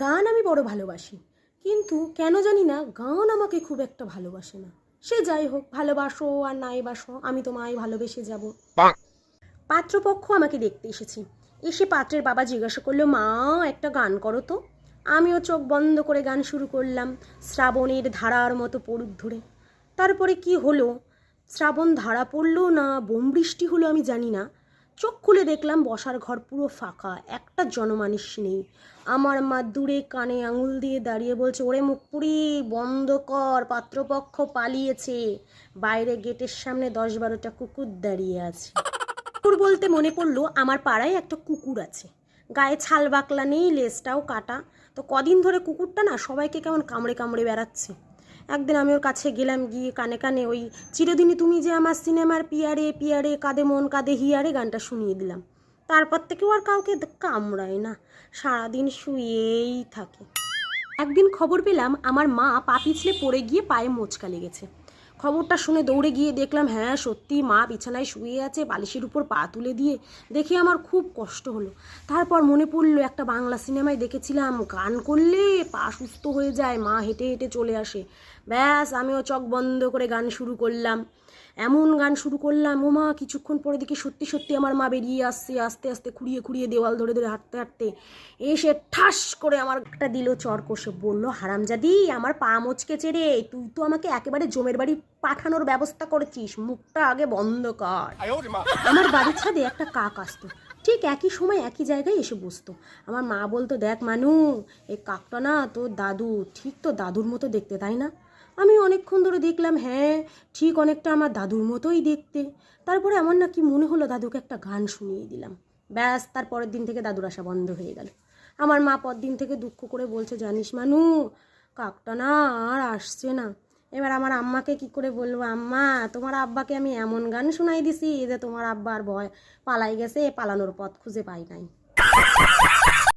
গান আমি বড় ভালোবাসি, কিন্তু কেন জানি না গান আমাকে খুব একটা ভালোবাসে না। সে যাই হোক, ভালোবাসো আর নাই বাসো, আমি তোমায় ভালোবেসে যাব। পাত্রপক্ষ আমাকে দেখতে এসেছি। এসে পাত্রের বাবা জিজ্ঞাসা করলো, মা একটা গান করো তো। আমিও চোখ বন্ধ করে গান শুরু করলাম, শ্রাবণের ধারার মতো পড়ুক ধরে। তারপরে কি হলো, শ্রাবণ ধারা পড়লো না বোম বৃষ্টি হলো আমি জানি না, চোখ খুলে দেখলাম বসার ঘর পুরো ফাঁকা, একটা জনমানুষ নেই। আমার মা দূরে কানে আঙুল দিয়ে দাঁড়িয়ে বলছে, ওরে মুখপুরি বন্ধ কর, পাত্রপক্ষ পালিয়েছে। বাইরে গেটের সামনে 10-12টা কুকুর দাঁড়িয়ে আছে। কুকুর বলতে মনে পড়লো, আমার পাড়ায় একটা কুকুর আছে, গায়ে ছাল বাকলা নেই, লেজটাও কাটা। তো কদিন ধরে কুকুরটা না সবাইকে কেমন কামড়ে কামড়ে বেড়াচ্ছে। একদিন আমি ওর কাছে গেলাম, গিয়ে কানে কানে ওই চিরদিনই তুমি যে আমার সিনেমার পিয়ারে পিয়ারে কাঁদে মন কাঁদে হিয়ারে গানটা শুনিয়ে দিলাম। তারপর থেকেও আর কাউকে কামড়ায় না, সারাদিন শুয়েই থাকে। একদিন খবর পেলাম আমার মা পা পিছলে পড়ে গিয়ে পায়ে মোচকা লেগেছে। খবরটা শুনে দৌড়ে গিয়ে দেখলাম, হ্যাঁ সত্যি মা বিছানায় শুয়ে আছে, বালিশের উপর পা তুলে দিয়ে। দেখে আমার খুব কষ্ট হলো। তারপর মনে পড়লো, একটা বাংলা সিনেমায় দেখেছিলাম গান করলে পা সুস্থ হয়ে যায়, মা হেঁটে হেঁটে চলে আসে। ব্যাস, আমিও চোখ বন্ধ করে গান শুরু করলাম। এমন গান শুরু করলাম, ও মা কিছুক্ষণ পরে দেখি সত্যি সত্যি আমার মা বেরিয়ে আসছে, আস্তে আস্তে খুঁড়িয়ে খুঁড়িয়ে দেওয়াল ধরে ধরে হাঁটতে হাঁটতে এসে ঠাস করে আমার একটা দিল চড় কষে, বললো, হারামজাদি আমার পা মচকেছে রে, তুই তো আমাকে একেবারে জমের বাড়ি পাঠানোর ব্যবস্থা করেছিস, মুখটা আগে বন্ধ কর। আমার বাড়ির ছাদে একটা কাক আসতো, ঠিক একই সময় একই জায়গায় এসে বসতো। আমার মা বলতো, দেখ মানু, এই কাকটা না তোর দাদু, ঠিক তো দাদুর মতো দেখতে, তাই না? আমি অনেকক্ষণ ধরে দেখলাম, হ্যাঁ ঠিক অনেকটা আমার দাদুর মতোই দেখতে। তারপরে আমার না কি মনে হলো, দাদুকে একটা গান শুনিয়ে দিলাম। ব্যাস, তার পরের দিন থেকে দাদুর আসা বন্ধ হয়ে গেল। আমার মা পরদিন থেকে দুঃখ করে বলছে, জানিস মানু, কাকটা না আর আসছে না। এবার আমার আম্মাকে কি করে বলবো, আম্মা তোমার আব্বাকে আমি এমন গান শোনাই দিছি যে তোমার আব্বার ভয় পালাই গেছে, পালানোর পথ খুঁজে পাই নাই।